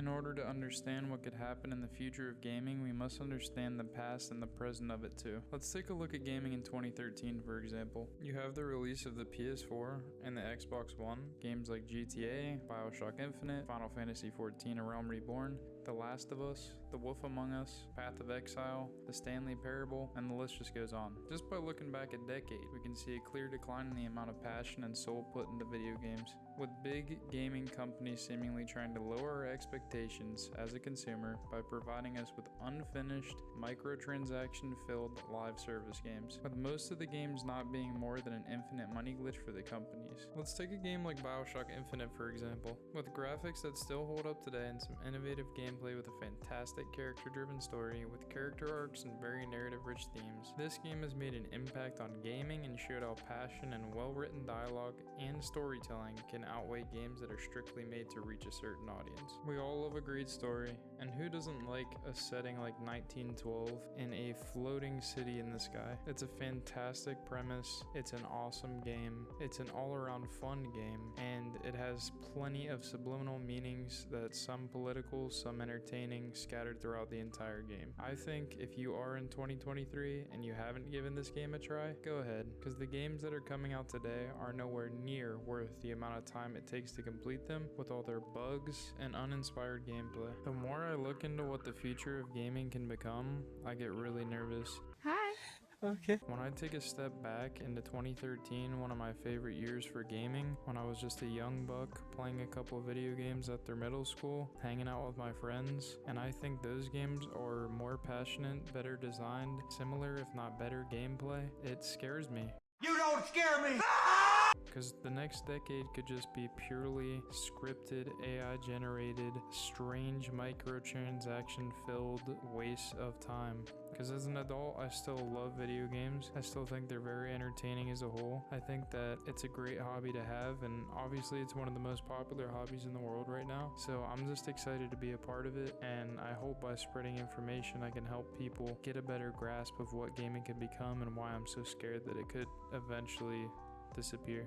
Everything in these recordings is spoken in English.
In order to understand what could happen in the future of gaming, we must understand the past and the present of it too. Let's take a look at gaming in 2013, for example. You have the release of the PS4 and the Xbox One, games like GTA, Bioshock Infinite, Final Fantasy XIV A Realm Reborn, The Last of Us, The Wolf Among Us, Path of Exile, The Stanley Parable, and the list just goes on. Just by looking back a decade, we can see a clear decline in the amount of passion and soul put into video games, with big gaming companies seemingly trying to lower our expectations as a consumer by providing us with unfinished, microtransaction-filled live service games, with most of the games not being more than an infinite money glitch for the companies. Let's take a game like Bioshock Infinite, for example. With graphics that still hold up today and some innovative gameplay with a fantastic character-driven story with character arcs and very narrative-rich themes, this game has made an impact on gaming and showed how passion and well-written dialogue and storytelling can outweigh games that are strictly made to reach a certain audience. We all love a great story, and who doesn't like a setting like 1912 in a floating city in the sky? It's a fantastic premise, it's an awesome game, it's an all-around fun game, and it has plenty of subliminal meanings that some political, some entertaining, scattered throughout the entire game. I think if you are in 2023 and you haven't given this game a try, go ahead, because the games that are coming out today are nowhere near worth the amount of time it takes to complete them with all their bugs and uninspired gameplay. The more I look into what the future of gaming can become, I get really nervous. Hi. Okay. When I take a step back into 2013, one of my favorite years for gaming, when I was just a young buck playing a couple of video games at their middle school, hanging out with my friends, and I think those games are more passionate, better designed, similar if not better gameplay. It scares me. You don't scare me! Because the next decade could just be purely scripted, AI generated, strange microtransaction filled waste of time. Because as an adult, I still love video games. I still think they're very entertaining as a whole. I think that it's a great hobby to have, and obviously it's one of the most popular hobbies in the world right now. So I'm just excited to be a part of it, and I hope by spreading information I can help people get a better grasp of what gaming can become and why I'm so scared that it could eventually disappear.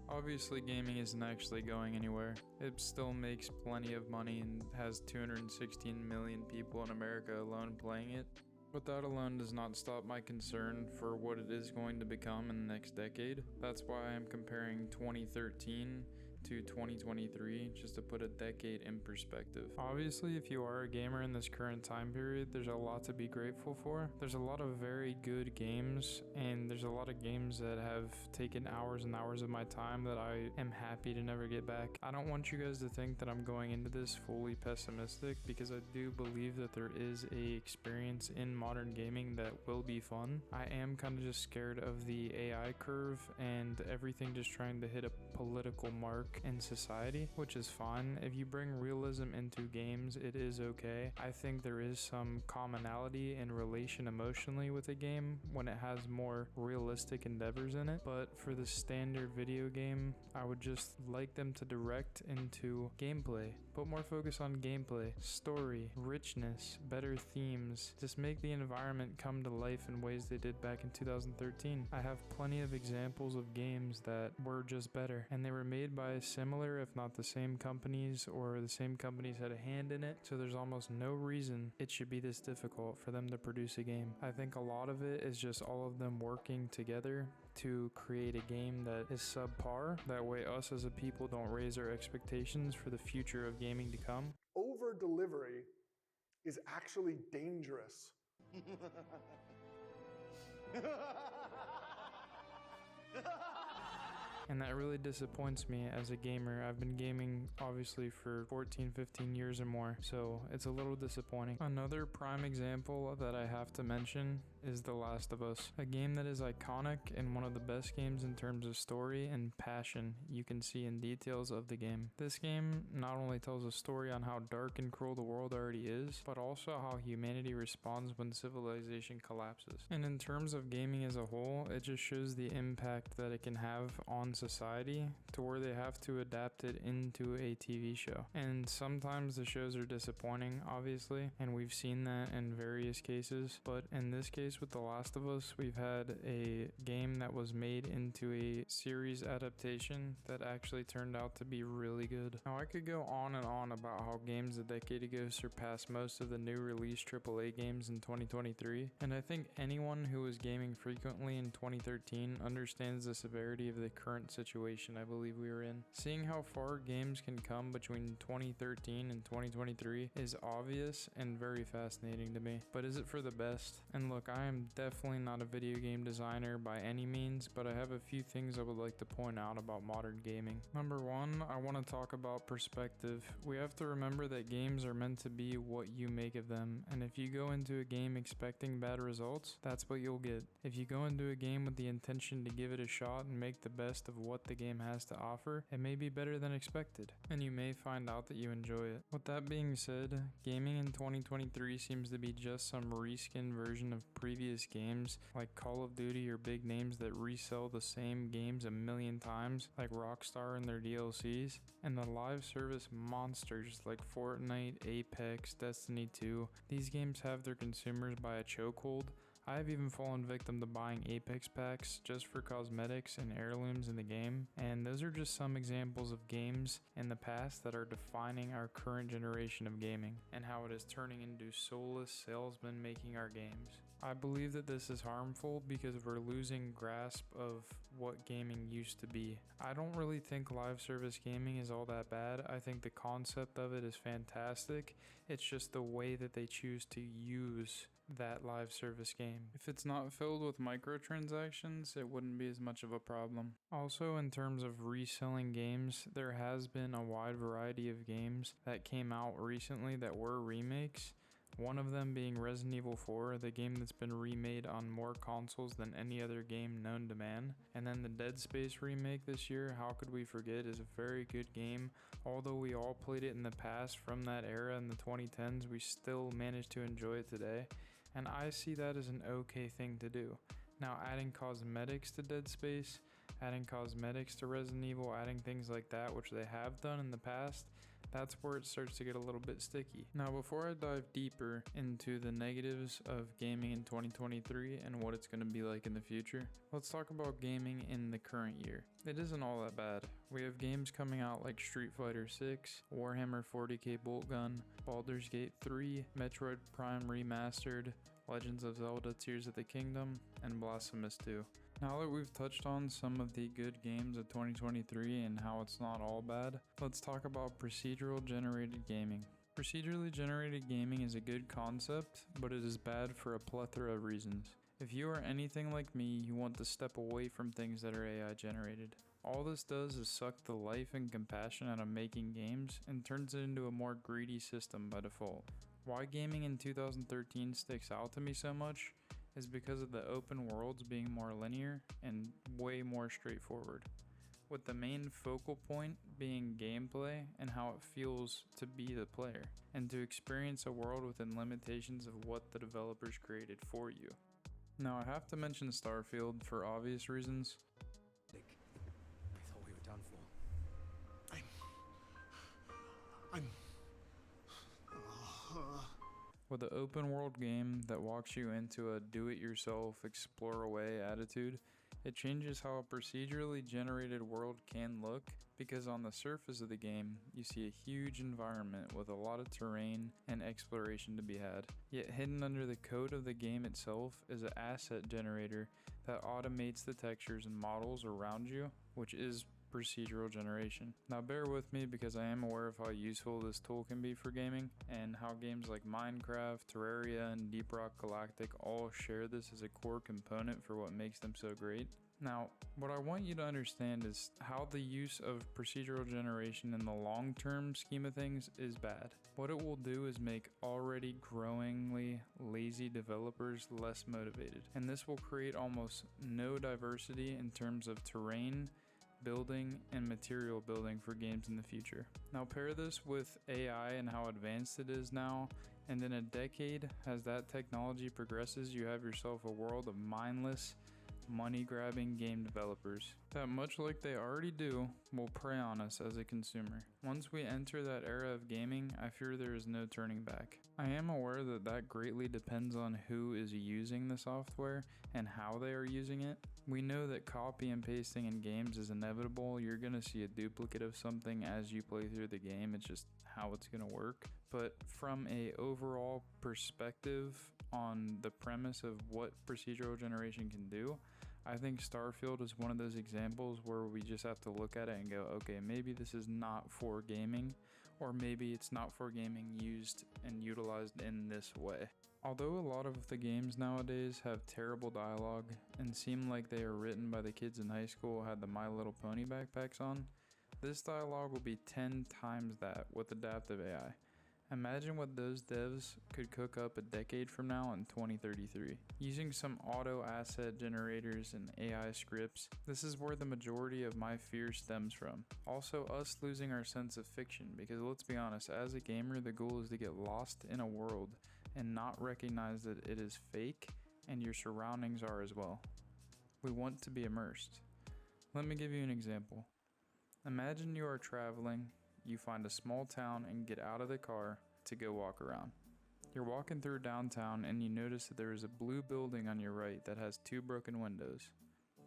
Obviously, gaming isn't actually going anywhere. It still makes plenty of money and has 216 million people in America alone playing it. But that alone does not stop my concern for what it is going to become in the next decade. That's why I'm comparing 2013 to 2023, just to put a decade in perspective. Obviously, if you are a gamer in this current time period, there's a lot to be grateful for. There's a lot of very good games, and there's a lot of games that have taken hours and hours of my time that I am happy to never get back. I don't want you guys to think that I'm going into this fully pessimistic, because I do believe that there is a experience in modern gaming that will be fun. I am kind of just scared of the AI curve and everything just trying to hit a political mark in society, which is fine. If you bring realism into games, it is okay. I think there is some commonality in relation emotionally with a game when it has more realistic endeavors in it, but for the standard video game, I would just like them to direct into gameplay. Put more focus on gameplay, story, richness, better themes. Just make the environment come to life in ways they did back in 2013. I have plenty of examples of games that were just better, and they were made by similar if not the same companies, or the same companies had a hand in it, so there's almost no reason it should be this difficult for them to produce a game. I think a lot of it is just all of them working together to create a game that is subpar. That way us as a people don't raise our expectations for the future of gaming to come. Over delivery is actually dangerous. And that really disappoints me as a gamer. I've been gaming obviously for 14, 15 years or more, so it's a little disappointing. Another prime example that I have to mention is The Last of Us, a game that is iconic and one of the best games in terms of story and passion you can see in details of the game. This game not only tells a story on how dark and cruel the world already is, but also how humanity responds when civilization collapses. And in terms of gaming as a whole, it just shows the impact that it can have on society to where they have to adapt it into a TV show. And sometimes the shows are disappointing, obviously, and we've seen that in various cases, but in this case case with The Last of Us, we've had a game that was made into a series adaptation that actually turned out to be really good. Now, I could go on and on about how games a decade ago surpassed most of the new release AAA games in 2023, and I think anyone who was gaming frequently in 2013 understands the severity of the current situation I believe we are in. Seeing how far games can come between 2013 and 2023 is obvious and very fascinating to me. But is it for the best? And look, I am definitely not a video game designer by any means, but I have a few things I would like to point out about modern gaming. Number one, I want to talk about perspective. We have to remember that games are meant to be what you make of them, and if you go into a game expecting bad results, that's what you'll get. If you go into a game with the intention to give it a shot and make the best of what the game has to offer, it may be better than expected, and you may find out that you enjoy it. With that being said, gaming in 2023 seems to be just some reskin version of previous games like Call of Duty or big names that resell the same games a million times like Rockstar and their DLCs, and the live service monsters like Fortnite, Apex, Destiny 2. These games have their consumers by a chokehold. I have even fallen victim to buying Apex packs just for cosmetics and heirlooms in the game, and those are just some examples of games in the past that are defining our current generation of gaming and how it is turning into soulless salesmen making our games. I believe that this is harmful because we're losing grasp of what gaming used to be. I don't really think live service gaming is all that bad. I think the concept of it is fantastic. It's just the way that they choose to use that live service game. If it's not filled with microtransactions, it wouldn't be as much of a problem. Also, in terms of reselling games, there has been a wide variety of games that came out recently that were remakes. One of them being Resident Evil 4, the game that's been remade on more consoles than any other game known to man. And then the Dead Space remake this year, how could we forget, is a very good game. Although we all played it in the past from that era in the 2010s, we still managed to enjoy it today. And I see that as an okay thing to do. Now, adding cosmetics to Dead Space, adding cosmetics to Resident Evil, adding things like that, which they have done in the past, that's where it starts to get a little bit sticky. Now, before I dive deeper into the negatives of gaming in 2023 and what it's going to be like in the future, let's talk about gaming in the current year. It isn't all that bad. We have games coming out like Street Fighter 6, Warhammer 40k Boltgun, Baldur's Gate 3, Metroid Prime Remastered, Legends of Zelda Tears of the Kingdom, and Blasphemous 2. Now that we've touched on some of the good games of 2023 and how it's not all bad, let's talk about procedural generated gaming. Procedurally generated gaming is a good concept, but it is bad for a plethora of reasons. If you are anything like me, you want to step away from things that are AI generated. All this does is suck the life and compassion out of making games and turns it into a more greedy system by default. Why gaming in 2013 sticks out to me so much is because of the open worlds being more linear and way more straightforward, with the main focal point being gameplay and how it feels to be the player, and to experience a world within limitations of what the developers created for you. Now, I have to mention Starfield for obvious reasons. I thought we were done for. With an open world game that walks you into a do-it-yourself, explore-away attitude, it changes how a procedurally generated world can look, because on the surface of the game, you see a huge environment with a lot of terrain and exploration to be had. Yet hidden under the code of the game itself is an asset generator that automates the textures and models around you, which is procedural generation. Now bear with me because I am aware of how useful this tool can be for gaming, and how games like Minecraft, Terraria, and Deep Rock Galactic all share this as a core component for what makes them so great. Now, what I want you to understand is how the use of procedural generation in the long-term scheme of things is bad. What it will do is make already growingly lazy developers less motivated, and this will create almost no diversity in terms of terrain, building, and material building for games in the future. Now pair this with AI and how advanced it is now, and in a decade, as that technology progresses, you have yourself a world of mindless, money-grabbing game developers that, much like they already do, will prey on us as a consumer. Once we enter that era of gaming, I fear there is no turning back. I am aware that that greatly depends on who is using the software and how they are using it. We know that copy and pasting in games is inevitable. You're going to see a duplicate of something as you play through the game. It's just how it's going to work. But from a overall perspective on the premise of what procedural generation can do, I think Starfield is one of those examples where we just have to look at it and go, okay, maybe this is not for gaming, or maybe it's not for gaming used and utilized in this way. Although a lot of the games nowadays have terrible dialogue and seem like they are written by the kids in high school who had the My Little Pony backpacks on, this dialogue will be 10 times that with adaptive AI. Imagine what those devs could cook up a decade from now in 2033. Using some auto asset generators and AI scripts, this is where the majority of my fear stems from. Also, us losing our sense of fiction, because let's be honest, as a gamer, the goal is to get lost in a world and not recognize that it is fake and your surroundings are as well. We want to be immersed. Let me give you an example. Imagine you are traveling, you find a small town and get out of the car to go walk around. You're walking through downtown and you notice that there is a blue building on your right that has 2 broken windows.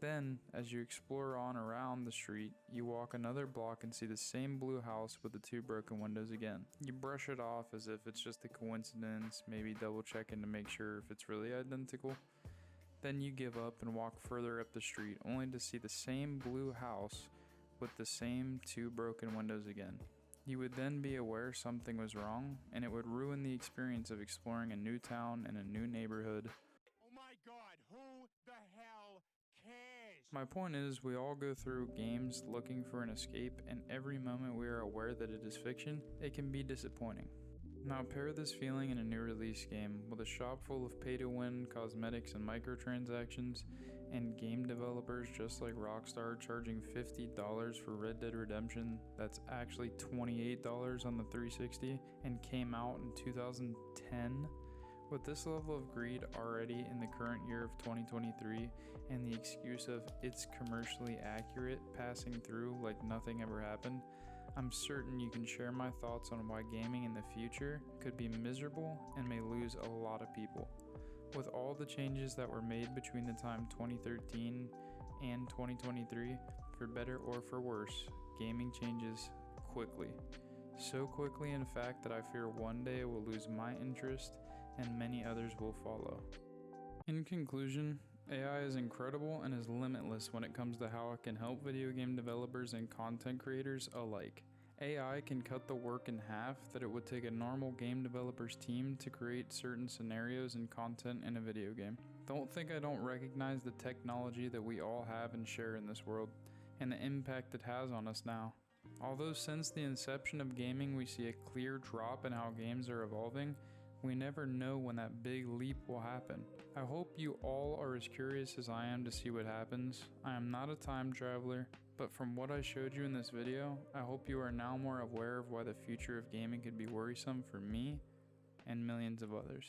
Then, as you explore on around the street, you walk another block and see the same blue house with the 2 broken windows again. You brush it off as if it's just a coincidence, maybe double checking to make sure if it's really identical. Then you give up and walk further up the street only to see the same blue house with the same 2 broken windows again. You would then be aware something was wrong, and it would ruin the experience of exploring a new town and a new neighborhood. Oh my god, who the hell cares? My point is, we all go through games looking for an escape, and every moment we are aware that it is fiction, it can be disappointing. Now pair this feeling in a new release game with a shop full of pay-to-win cosmetics and microtransactions, and game developers just like Rockstar charging $50 for Red Dead Redemption that's actually $28 on the 360 and came out in 2010. With this level of greed already in the current year of 2023 and the excuse of it's commercially accurate passing through like nothing ever happened, I'm certain you can share my thoughts on why gaming in the future could be miserable and may lose a lot of people. With all the changes that were made between the time 2013 and 2023, for better or for worse, gaming changes quickly. So quickly, in fact, that I fear one day it will lose my interest and many others will follow. In conclusion, AI is incredible and is limitless when it comes to how it can help video game developers and content creators alike. AI can cut the work in half that it would take a normal game developer's team to create certain scenarios and content in a video game. Don't think I don't recognize the technology that we all have and share in this world, and the impact it has on us now. Although since the inception of gaming we see a clear drop in how games are evolving, we never know when that big leap will happen. I hope you all are as curious as I am to see what happens. I am not a time traveler, but from what I showed you in this video, I hope you are now more aware of why the future of gaming could be worrisome for me and millions of others.